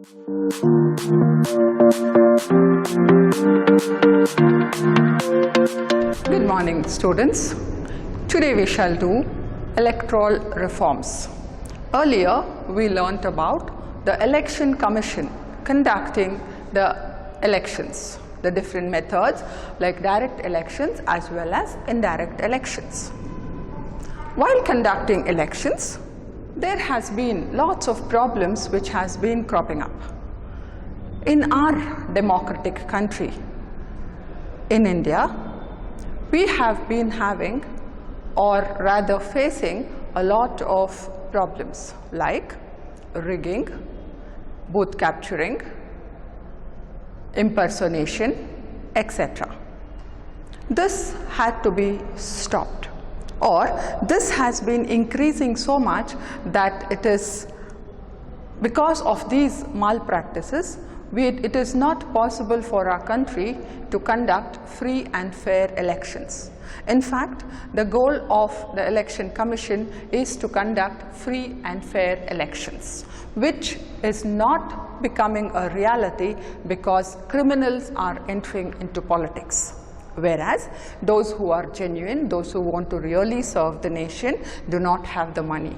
Good morning, students. Today we shall do electoral reforms. Earlier, we learnt about the Election Commission conducting the elections, the different methods like direct elections as well as indirect elections. While conducting elections, there has been lots of problems which has been cropping up. In our democratic country, in India, we have been having, or rather facing, a lot of problems like rigging, booth capturing, impersonation, etc. This had to be stopped, or this has been increasing so much that it is because of these malpractices, it is not possible for our country to conduct free and fair elections. In fact, the goal of the Election Commission is to conduct free and fair elections, which is not becoming a reality because criminals are entering into politics. Whereas those who are genuine, those who want to really serve the nation, do not have the money.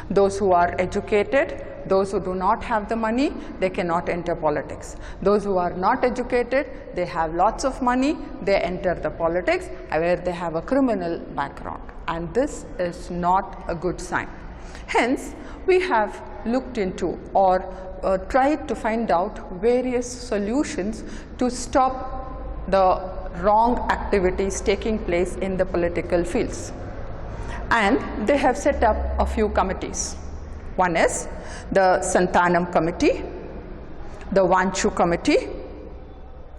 Those who are educated, those who do not have the money, they cannot enter politics. Those who are not educated, they have lots of money, they enter the politics where they have a criminal background. And this is not a good sign. Hence, we have looked into or tried to find out various solutions to stop the wrong activities taking place in the political fields. And they have set up a few committees. One is the Santanam Committee, the Vanchu Committee.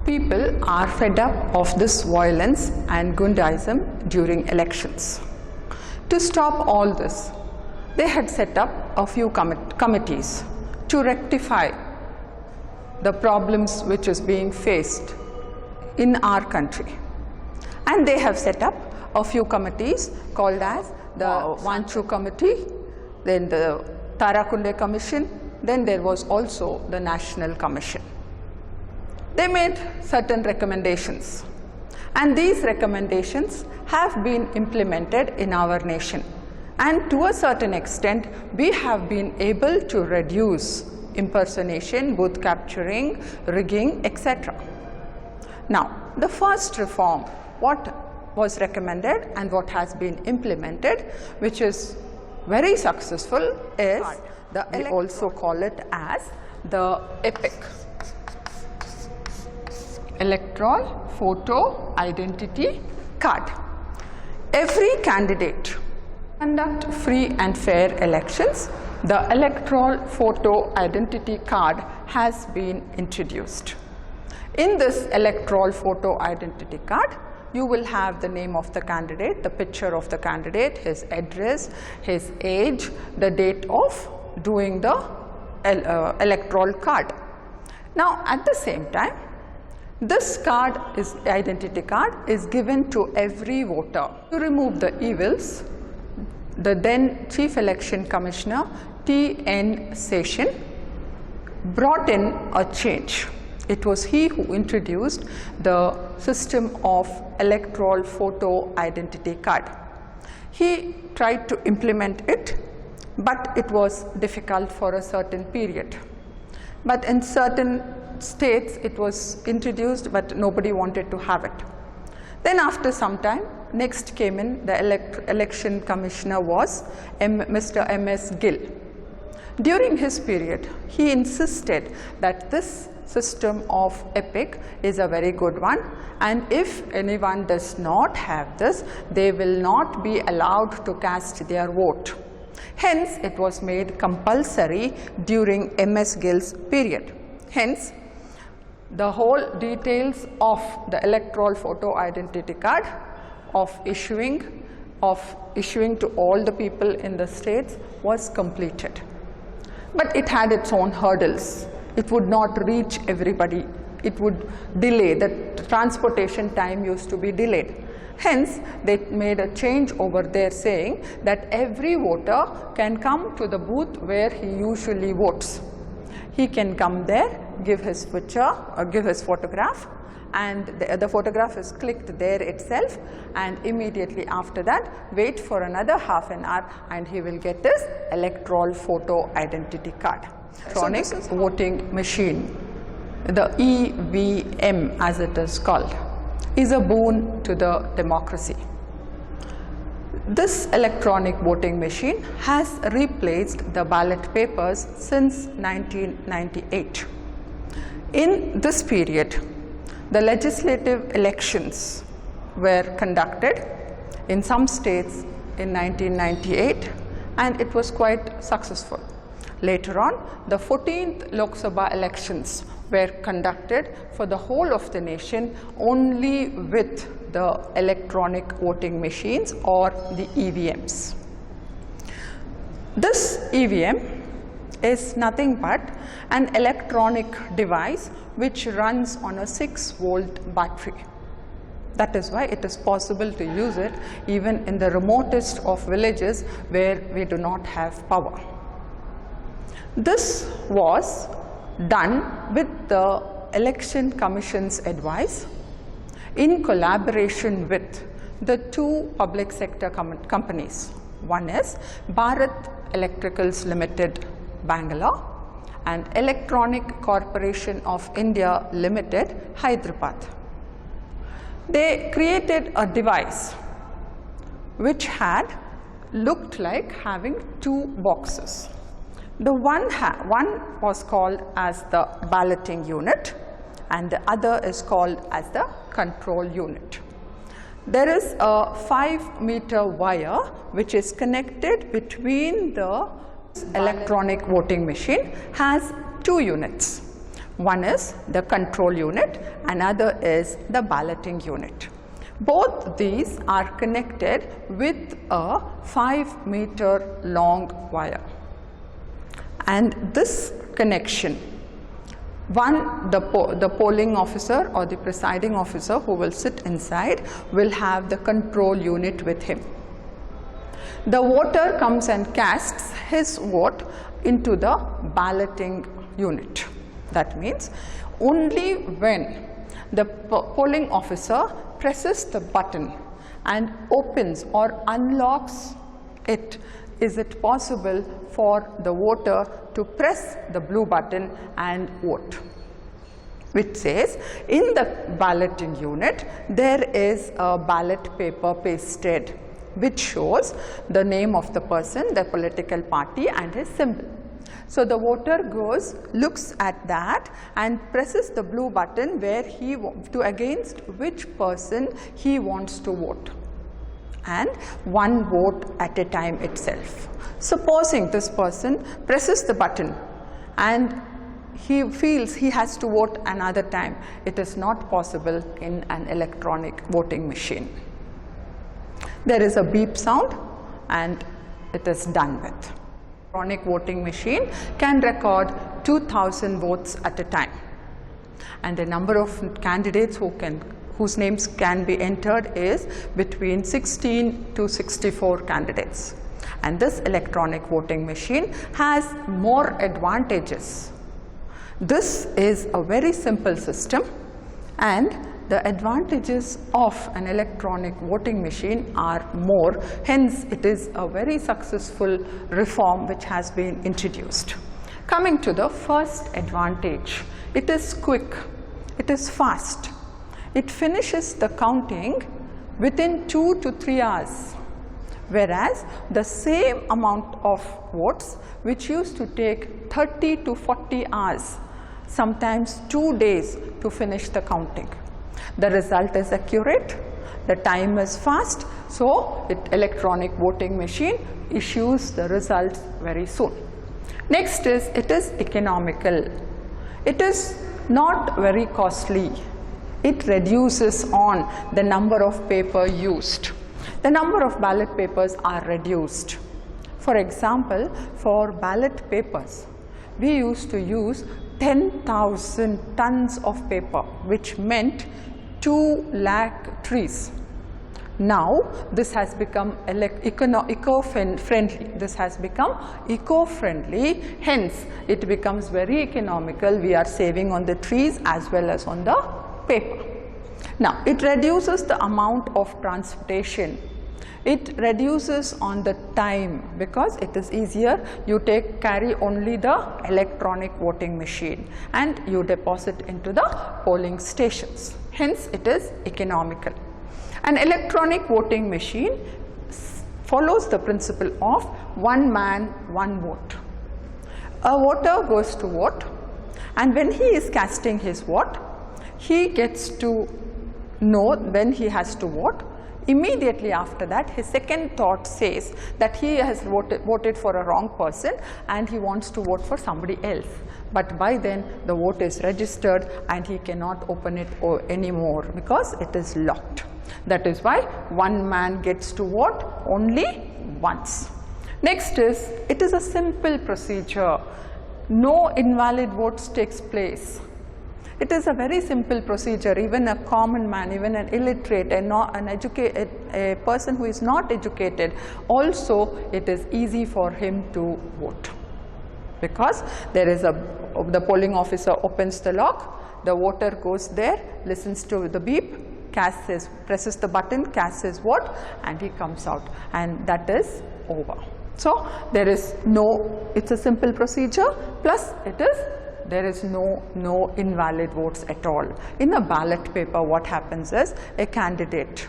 People are fed up of this violence and Gundaism during elections. To stop all this, they had set up a few committees to rectify the problems which is being faced in our country. And they have set up a few committees called as the Vanchu Committee, then the Tarakunde Commission, then there was also the National Commission. They made certain recommendations, and these recommendations have been implemented in our nation. And to a certain extent, we have been able to reduce impersonation, booth capturing, rigging, etc. Now, the first reform, what was recommended and what has been implemented, which is very successful, is we also call it as the EPIC, Electoral Photo Identity Card. Every candidate conduct free and fair elections. The Electoral Photo Identity Card has been introduced. In this Electoral Photo Identity Card, you will have the name of the candidate, the picture of the candidate, his address, his age, the date of doing the electoral card. Now, at the same time, this card identity card is given to every voter. To remove the evils, the then Chief Election Commissioner T.N. Session brought in a change. It was he who introduced the system of electoral photo identity card. He tried to implement it, but it was difficult for a certain period. But in certain states it was introduced, but nobody wanted to have it. Then after some time, next came in the election commissioner was Mr. M.S. Gill. During his period, he insisted that this system of EPIC is a very good one, and if anyone does not have this, they will not be allowed to cast their vote. Hence, it was made compulsory during M.S. Gill's period. Hence, the whole details of the electoral photo identity card of issuing to all the people in the states was completed. But it had its own hurdles. It would not reach everybody. It would delay. The transportation time used to be delayed. Hence, they made a change over there saying that every voter can come to the booth where he usually votes. He can come there, give his picture or give his photograph, and the photograph is clicked there itself, and immediately after that wait for another half an hour and he will get his electoral photo identity card. Electronic voting machine, the EVM as it is called, is a boon to the democracy. This electronic voting machine has replaced the ballot papers since 1998. In this period, the legislative elections were conducted in some states in 1998, and it was quite successful. Later on, the 14th Lok Sabha elections were conducted for the whole of the nation only with the electronic voting machines or the EVMs. This EVM is nothing but an electronic device which runs on a 6-volt battery. That is why it is possible to use it even in the remotest of villages where we do not have power. This was done with the Election Commission's advice in collaboration with the two public sector companies. One is Bharat Electricals Limited, Bangalore, and Electronic Corporation of India Limited, Hyderabad. They created a device which had looked like having two boxes. The one was called as the balloting unit and the other is called as the control unit. There is a 5-meter wire which is connected between the electronic voting machine, has two units. One is the control unit, another is the balloting unit. Both these are connected with a 5-meter long wire. And this connection, the polling officer or the presiding officer who will sit inside will have the control unit with him. The voter comes and casts his vote into the balloting unit. That means only when the polling officer presses the button and opens or unlocks it is it possible for the voter to press the blue button and vote, which says in the balloting unit there is a ballot paper pasted which shows the name of the person, the political party and his symbol. So the voter goes, looks at that and presses the blue button where against which person he wants to vote, and one vote at a time itself. Supposing this person presses the button and he feels he has to vote another time, it is not possible in an electronic voting machine. There is a beep sound and it is done with. Electronic voting machine can record 2,000 votes at a time, and the number of candidates whose names can be entered is between 16 to 64 candidates. And this electronic voting machine has more advantages. This is a very simple system, and the advantages of an electronic voting machine are more. Hence, it is a very successful reform which has been introduced. Coming to the first advantage, it is quick, it is fast. It finishes the counting within 2 to 3 hours, whereas the same amount of votes which used to take 30 to 40 hours, sometimes 2 days to finish the counting. The result is accurate, the time is fast, so the electronic voting machine issues the results very soon. Next is, it is economical. It is not very costly. It reduces on the number of paper used. The number of ballot papers are reduced. For example, for ballot papers, we used to use 10,000 tons of paper, which meant 2 lakh trees. Now this has become eco-friendly. This has become eco-friendly, hence it becomes very economical. We are saving on the trees as well as on the paper. Now it reduces the amount of transportation. It reduces on the time because it is easier. You carry only the electronic voting machine and you deposit into the polling stations. Hence it is economical. An electronic voting machine follows the principle of one man, one vote. A voter goes to vote, and when he is casting his vote, he gets to know when he has to vote. Immediately after that, his second thought says that he has voted for a wrong person and he wants to vote for somebody else. But by then the vote is registered and he cannot open it anymore because it is locked. That is why one man gets to vote only once. Next is, it is a simple procedure. No invalid votes takes place. It is a very simple procedure. Even a common man, even an illiterate, a person who is not educated, also it is easy for him to vote. Because there is the polling officer opens the lock, the voter goes there, listens to the beep, presses the button, casts his vote, and he comes out, and that is over. So there is it's a simple procedure, plus there is no invalid votes at all. In a ballot paper, what happens is a candidate,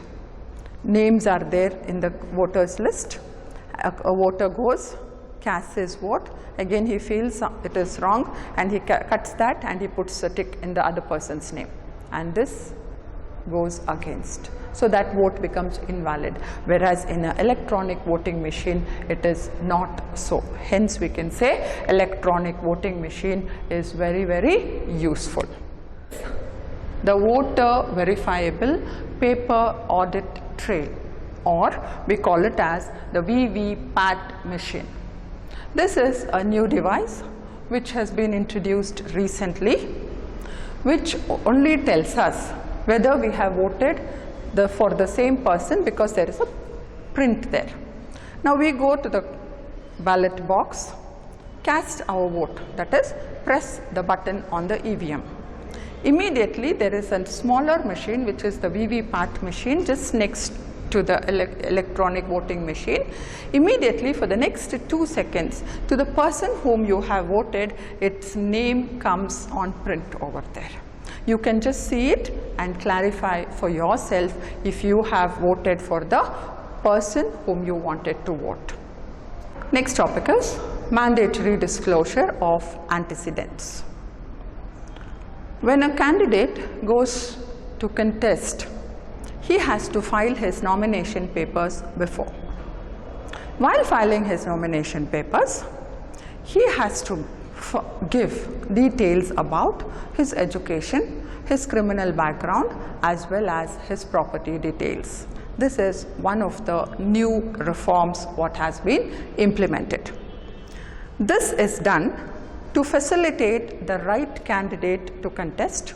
names are there in the voters list, a voter goes, casts his vote, again he feels it is wrong and he cuts that and he puts a tick in the other person's name, and this goes against. So that vote becomes invalid, whereas in an electronic voting machine it is not so. Hence we can say electronic voting machine is very, very useful. The voter verifiable paper audit trail, or we call it as the VVPAT machine. This is a new device which has been introduced recently, which only tells us whether we have voted for the same person because there is a print there. Now we go to the ballot box, cast our vote, that is, press the button on the EVM. Immediately there is a smaller machine which is the VVPAT machine just next to the electronic voting machine. Immediately for the next 2 seconds, to the person whom you have voted, its name comes on print over there. You can just see it and clarify for yourself if you have voted for the person whom you wanted to vote. Next topic is mandatory disclosure of antecedents. When a candidate goes to contest, he has to file his nomination papers before. While filing his nomination papers, he has to give details about his education, his criminal background, as well as his property details. This is one of the new reforms what has been implemented. This is done to facilitate the right candidate to contest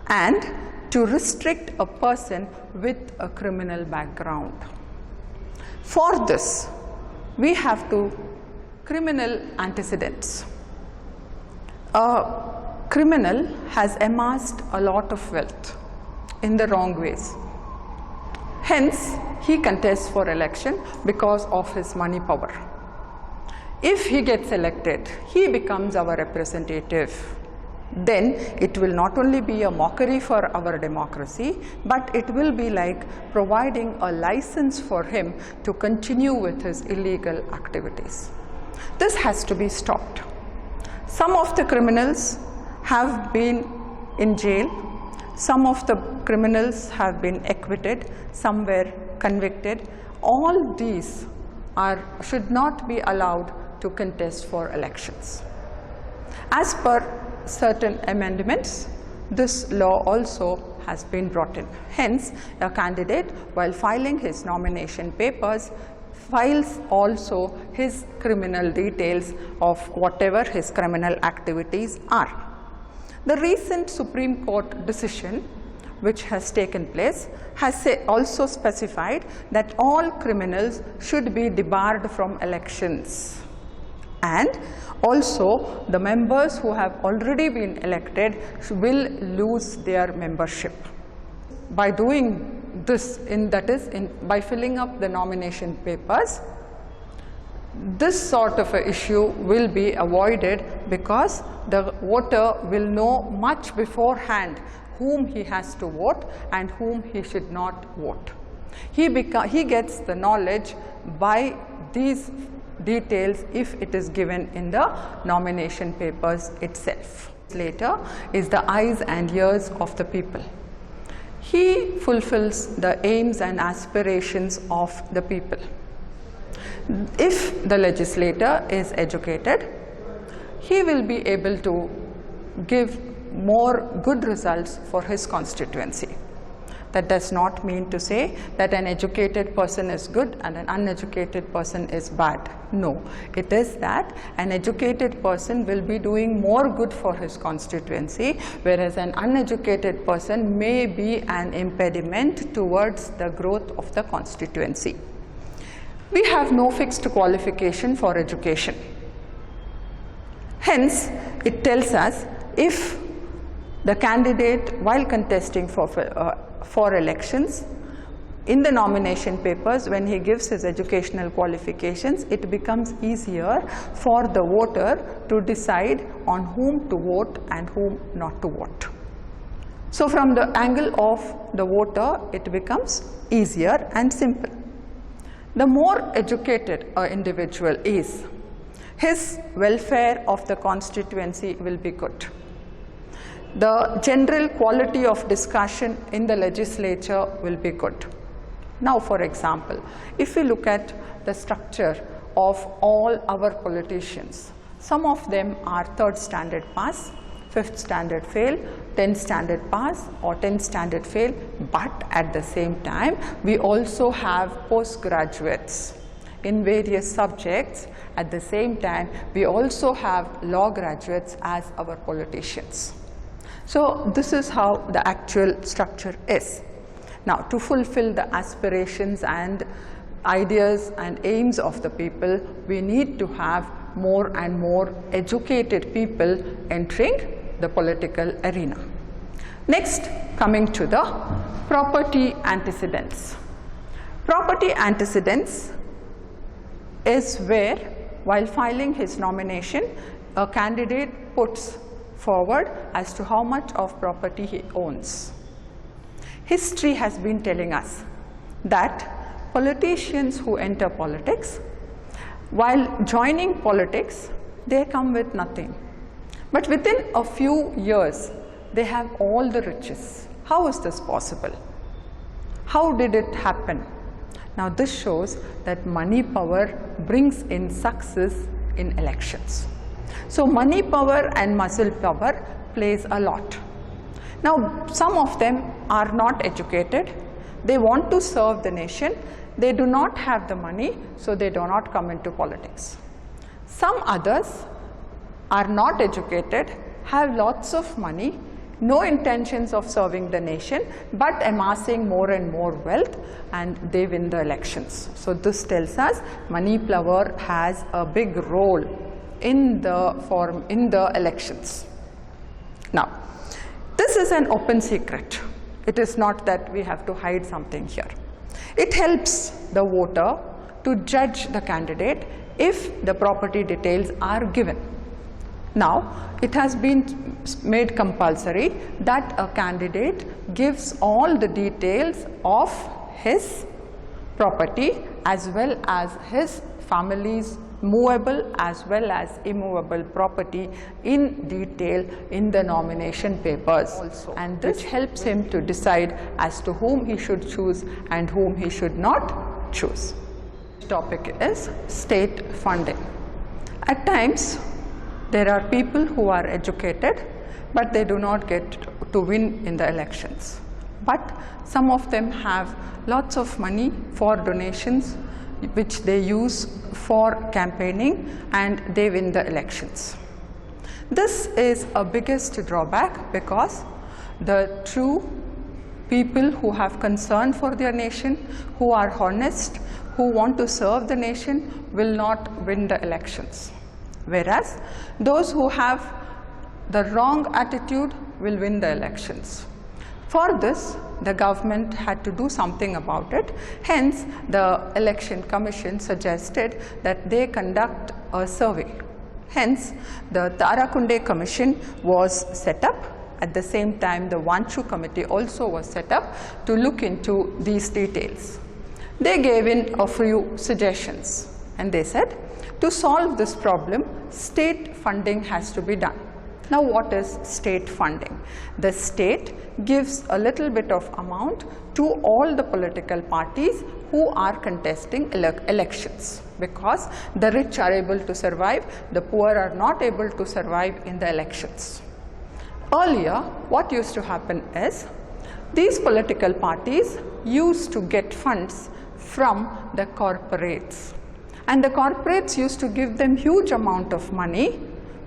and to restrict a person with a criminal background. For this, we have criminal antecedents. A criminal has amassed a lot of wealth in the wrong ways. Hence, he contests for election because of his money power. If he gets elected, he becomes our representative. Then it will not only be a mockery for our democracy, but it will be like providing a license for him to continue with his illegal activities. This has to be stopped. Some of the criminals have been in jail, some of the criminals have been acquitted, some were convicted. All these should not be allowed to contest for elections. As per certain amendments, this law also has been brought in. Hence, a candidate, while filing his nomination papers, files also his criminal details of whatever his criminal activities are. The recent Supreme Court decision which has taken place has also specified that all criminals should be debarred from elections, and also the members who have already been elected will lose their membership. By doing this, by filling up the nomination papers, this sort of an issue will be avoided, because the voter will know much beforehand whom he has to vote and whom he should not vote. He gets the knowledge by these details if it is given in the nomination papers itself. Later is the eyes and ears of the people. He fulfills the aims and aspirations of the people. If the legislator is educated, he will be able to give more good results for his constituency. That does not mean to say that an educated person is good and an uneducated person is bad. No, it is that an educated person will be doing more good for his constituency, whereas an uneducated person may be an impediment towards the growth of the constituency. We have no fixed qualification for education. Hence, it tells us if the candidate, while contesting for elections, in the nomination papers, when he gives his educational qualifications, it becomes easier for the voter to decide on whom to vote and whom not to vote. So from the angle of the voter, it becomes easier and simple. The more educated an individual is, his welfare of the constituency will be good. The general quality of discussion in the legislature will be good. Now, for example, if we look at the structure of all our politicians, some of them are 3rd standard pass, 5th standard fail, 10th standard pass or 10th standard fail, but at the same time we also have postgraduates in various subjects. At the same time we also have law graduates as our politicians. So this is how the actual structure is. Now, to fulfill the aspirations and ideas and aims of the people, we need to have more and more educated people entering the political arena. Next, coming to the property antecedents. Property antecedents is where, while filing his nomination, a candidate puts forward as to how much of property he owns. History has been telling us that politicians who enter politics, while joining politics, they come with nothing. But within a few years, they have all the riches. How is this possible? How did it happen? Now this shows that money power brings in success in elections. So money power and muscle power plays a lot. Now some of them are not educated. They want to serve the nation. They do not have the money, so they do not come into politics. Some others are not educated, have lots of money, no intentions of serving the nation, but amassing more and more wealth, and they win the elections. So this tells us money power has a big role in the elections. Now, this is an open secret. It is not that we have to hide something here. It helps the voter to judge the candidate if the property details are given. Now, it has been made compulsory that a candidate gives all the details of his property as well as his family's movable as well as immovable property in detail in the nomination papers also. And this helps him to decide as to whom he should choose and whom he should not choose. The topic is state funding. At times, there are people who are educated, but they do not get to win in the elections. But some of them have lots of money for donations, which they use for campaigning, and they win the elections. This is a biggest drawback because the true people who have concern for their nation, who are honest, who want to serve the nation will not win the elections. Whereas those who have the wrong attitude will win the elections. For this, the government had to do something about it. Hence, the Election Commission suggested that they conduct a survey. Hence, the Tarakunde Commission was set up. At the same time, the Vanchu Committee also was set up to look into these details. They gave in a few suggestions, and they said, to solve this problem, state funding has to be done. Now, what is state funding? The state gives a little bit of amount to all the political parties who are contesting elections, because the rich are able to survive, the poor are not able to survive in the elections. Earlier, what used to happen is, these political parties used to get funds from the corporates, and the corporates used to give them huge amount of money,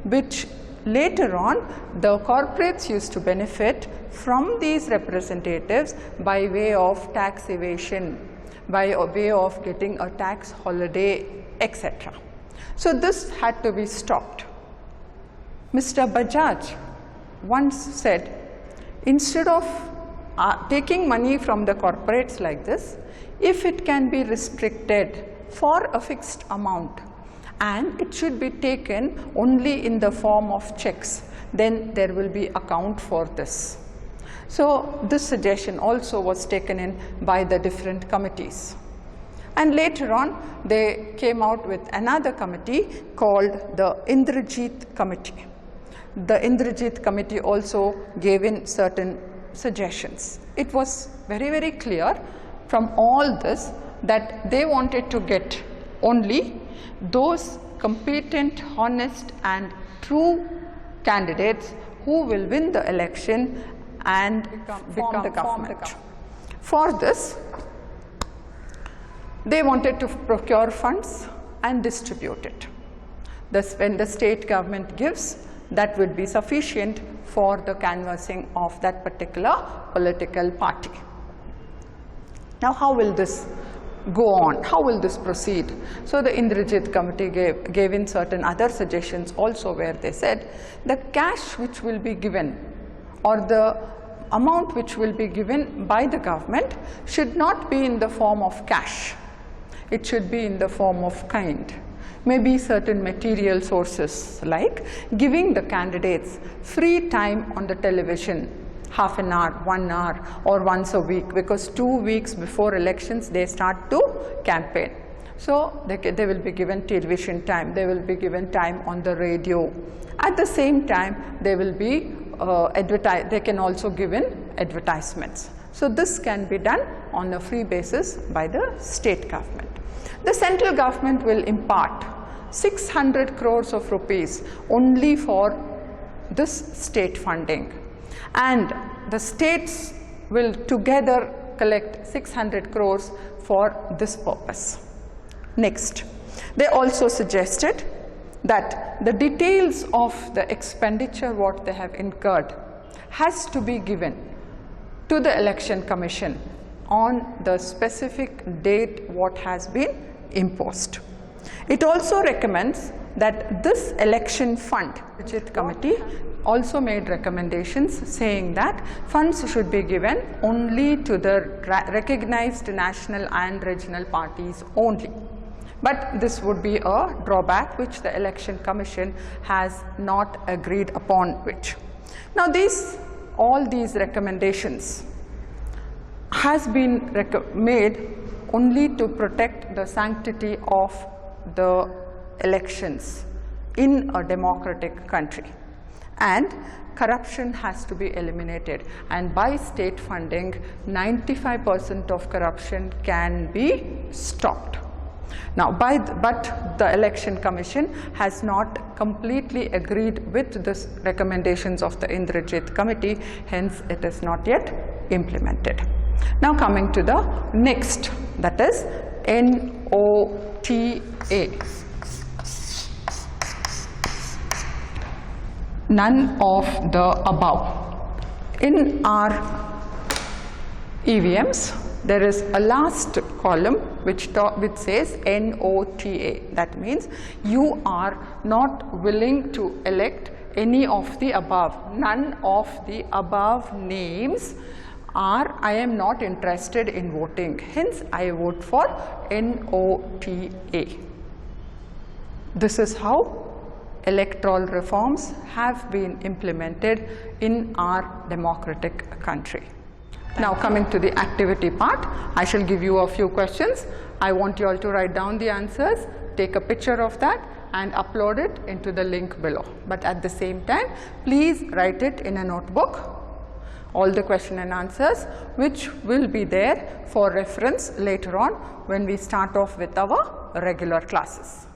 which later on the corporates used to benefit from these representatives by way of tax evasion, by way of getting a tax holiday, etc. So this had to be stopped. Mr. Bajaj once said, instead of taking money from the corporates like this, if it can be restricted for a fixed amount, and it should be taken only in the form of checks, then there will be account for this. So this suggestion also was taken in by the different committees. And later on, they came out with another committee called the Indrajit Committee. The Indrajit Committee also gave in certain suggestions. It was very, very clear from all this that they wanted to get only those competent, honest and true candidates who will win the election and become the government. For this, they wanted to procure funds and distribute it. Thus, when the state government gives, that would be sufficient for the canvassing of that particular political party. Now, how will this go on? How will this proceed? So the Indrajit Committee gave in certain other suggestions also, where they said the cash which will be given, or the amount which will be given by the government, should not be in the form of cash. It should be in the form of kind. Maybe certain material sources, like giving the candidates free time on the television, half an hour, 1 hour, or once a week, because 2 weeks before elections they start to campaign. So they will be given television time, they will be given time on the radio. At the same time, they will be they can also give in advertisements. So this can be done on a free basis by the state government. The central government will impart 600 crores of rupees only for this state funding, and the states will together collect 600 crores for this purpose. Next, they also suggested that the details of the expenditure what they have incurred has to be given to the Election Commission on the specific date what has been imposed. It also recommends that this election fund, Indrajit Committee also made recommendations saying that funds should be given only to the recognized national and regional parties only. But this would be a drawback which the Election Commission has not agreed upon which. Now all these recommendations has been made only to protect the sanctity of the elections in a democratic country, and corruption has to be eliminated, and by state funding 95% of corruption can be stopped. Now, but the Election Commission has not completely agreed with the recommendations of the Indrajit Committee, hence it is not yet implemented. Now coming to the next, that is NOTA. None of the above. In our EVMs, there is a last column which says NOTA. That means you are not willing to elect any of the above. None of the above names are, I am not interested in voting. Hence, I vote for NOTA. This is how electoral reforms have been implemented in our democratic country. Now coming to the activity part, I shall give you a few questions. I want you all to write down the answers, take a picture of that and upload it into the link below. But at the same time, please write it in a notebook, all the question and answers, which will be there for reference later on when we start off with our regular classes.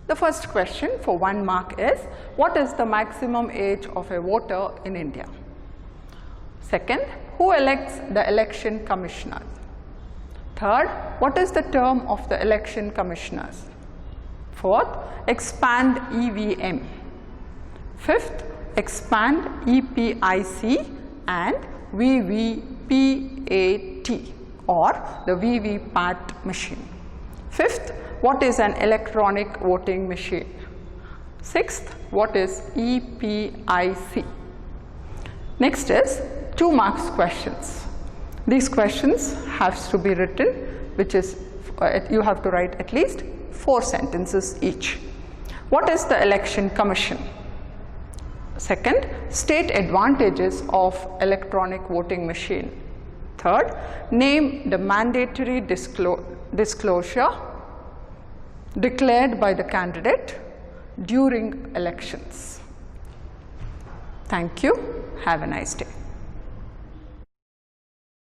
The first question for 1 mark is, what is the maximum age of a voter in India? Second, who elects the election commissioners? Third, what is the term of the election commissioners? Fourth, expand EVM. Fifth, expand EPIC and VVPAT or the VVPAT machine. Fifth, what is an electronic voting machine? Sixth, what is EPIC? Next is 2 marks questions. These questions have to be written, which is you have to write at least 4 sentences each. What is the election commission? Second, state advantages of electronic voting machine. Third, name the mandatory disclosure declared by the candidate during elections. Thank you. Have a nice day.